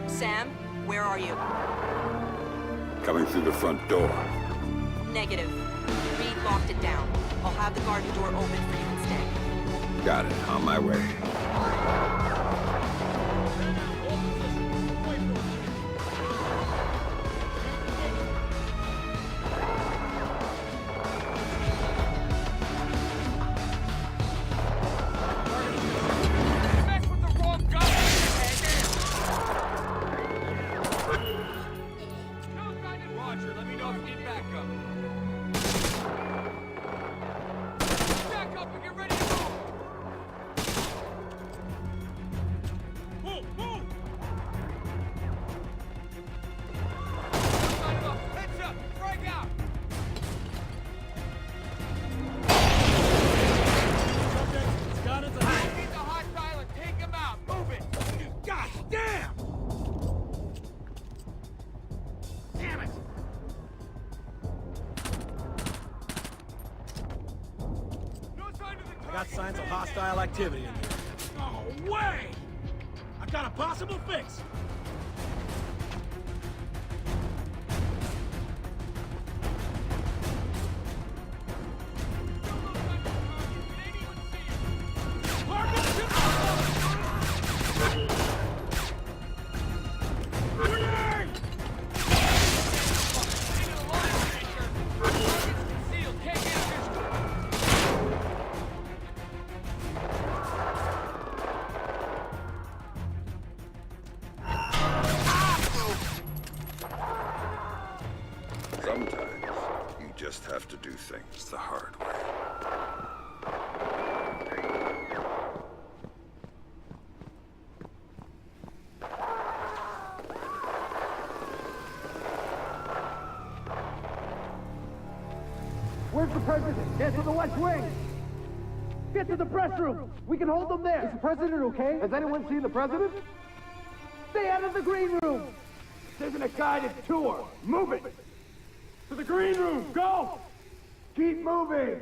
Sam, where are you? Coming through the front door. Negative. Reed locked it down. I'll have the garden door open for you instead. Got it. On my way. I got signs of hostile activity in here. No way! I got a possible fix! Sometimes you just have to do things the hard way. Where's the president? Get to the West Wing! Get to the press room! We can hold them there! Is the president okay? Has anyone seen the president? Stay out of the green room! This isn't a guided tour! Move it! To the green room! Go! Keep moving!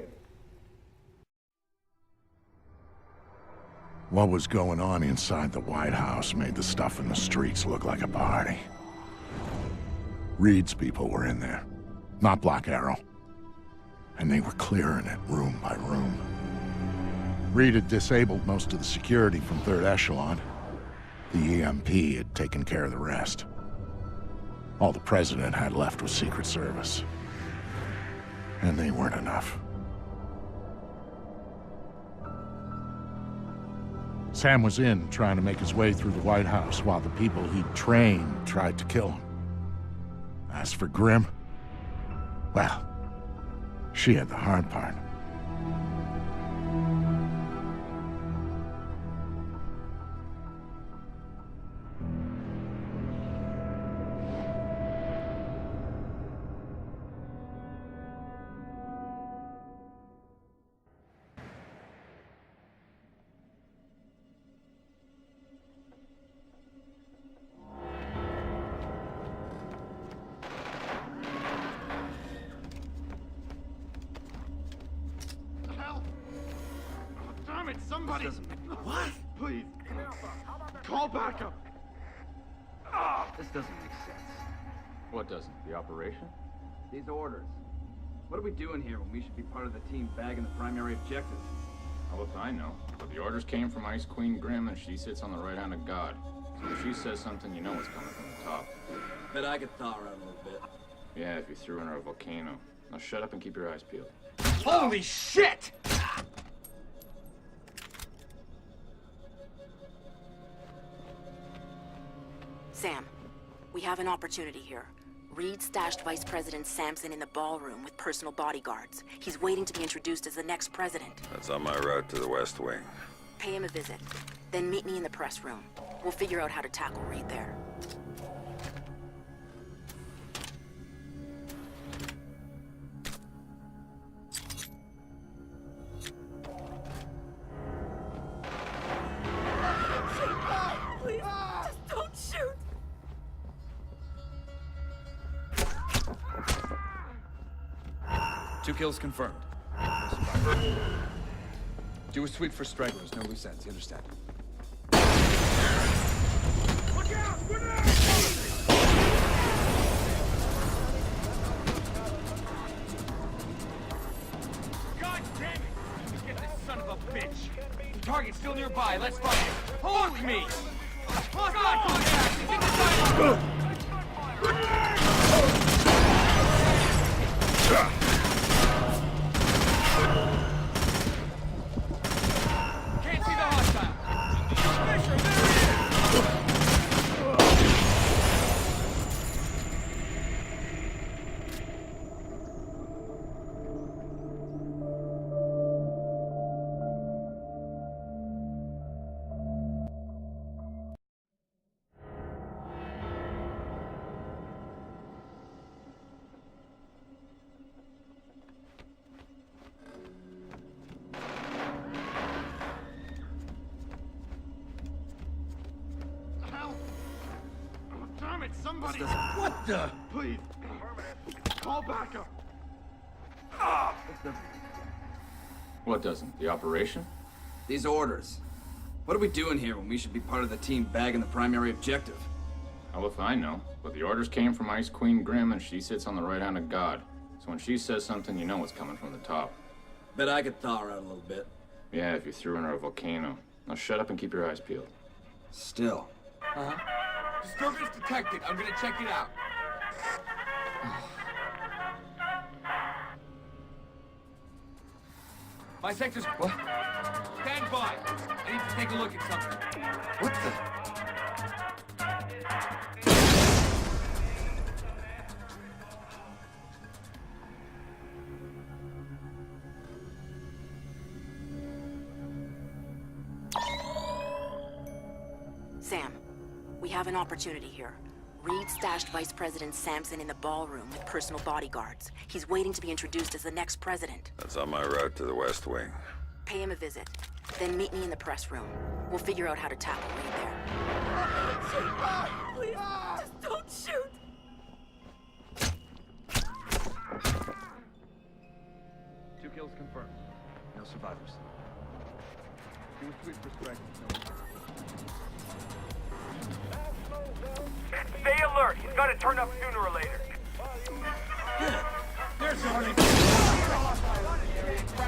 What was going on inside the White House made the stuff in the streets look like a party. Reed's people were in there, not Black Arrow. And they were clearing it room by room. Reed had disabled most of the security from Third Echelon. The EMP had taken care of the rest. All the President had left was Secret Service. And they weren't enough. Sam was in, trying to make his way through the White House while the people he'd trained tried to kill him. As for Grim, well, she had the hard part. Somebody! What? Please! Call backup! This doesn't make sense. What doesn't? The operation? These orders. What are we doing here when we should be part of the team bagging the primary objective? How if I know? But the orders came from Ice Queen Grim, and she sits on the right hand of God. So if she says something, you know it's coming from the top. Bet I could thaw her out a little bit. Yeah, if you threw in her a volcano. Now shut up and keep your eyes peeled. Holy shit! Sam, we have an opportunity here. Reed stashed Vice President Sampson in the ballroom with personal bodyguards. He's waiting to be introduced as the next president. That's on my route to the West Wing. Pay him a visit. Then meet me in the press room. We'll figure out how to tackle Reed there. Please, just don't shoot! Two kills confirmed. Do a sweep for stragglers, no loose ends, you understand? Look out! Grenade! God damn it! Get this son of a bitch! The target's still nearby, let's find it! Hold me! Hostile contact! It's in the dialogue! Can't see the hostile! Fisher, there he is! Damn it, somebody! What the? Please! Call backup! What doesn't? The operation? These orders. What are we doing here when we should be part of the team bagging the primary objective? Hell if I know. But the orders came from Ice Queen Grim, and she sits on the right hand of God. So when she says something, you know it's coming from the top. Bet I could thaw her out a little bit. Yeah, if you threw in her a volcano. Now shut up and keep your eyes peeled. Still. Disturbance detected. I'm gonna check it out. My sector's... What? Stand by. I need to take a look at something. What the... Sam, we have an opportunity here. Reed stashed Vice President Sampson in the ballroom with personal bodyguards. He's waiting to be introduced as the next president. That's on my route to the West Wing. Pay him a visit. Then meet me in the press room. We'll figure out how to tackle Reed there. Please, just don't shoot! Two kills confirmed. No survivors. Do a sweep for stragglers, no loose ends. Stay alert. He's got to turn up sooner or later. There's Arnie! I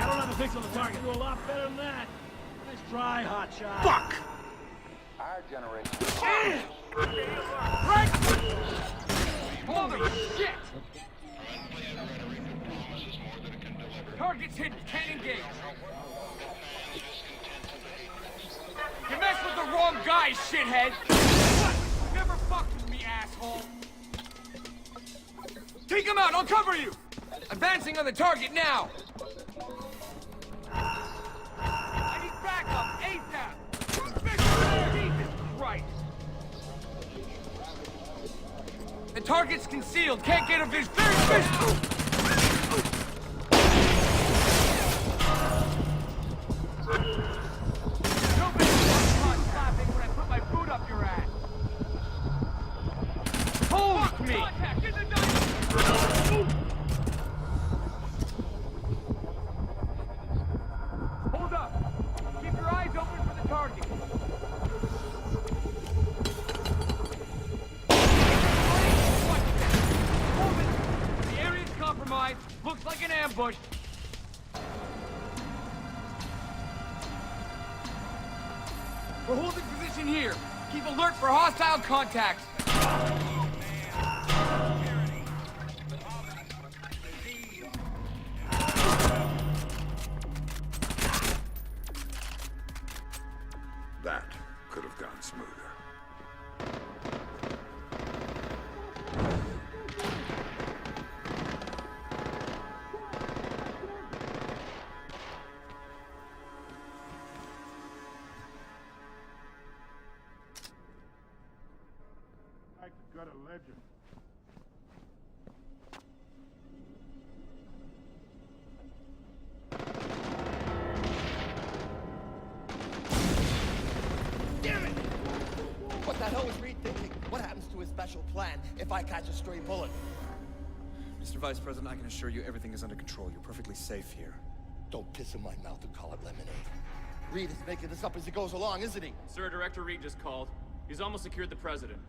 don't have a fix on the target. Do a lot better than that. Nice try, hotshot. Fuck! Our generation. Right! Holy shit! Target's hidden. Can't engage. You messed with the wrong guy, shithead! What? Never fucked with me, asshole! Take him out! I'll cover you! Advancing on the target now! I need backup! ASAP! Jesus Christ! The target's concealed! Can't get a vision! Hold up! Keep your eyes open for the target! Hold it! The area's compromised. Looks like an ambush. We're holding position here. Keep alert for hostile contacts. That could special plan if I catch a stray bullet. Mr. Vice President, I can assure you everything is under control. You're perfectly safe here. Don't piss in my mouth and call it lemonade. Reed is making this up as he goes along, isn't he? Sir, Director Reed just called. He's almost secured the president.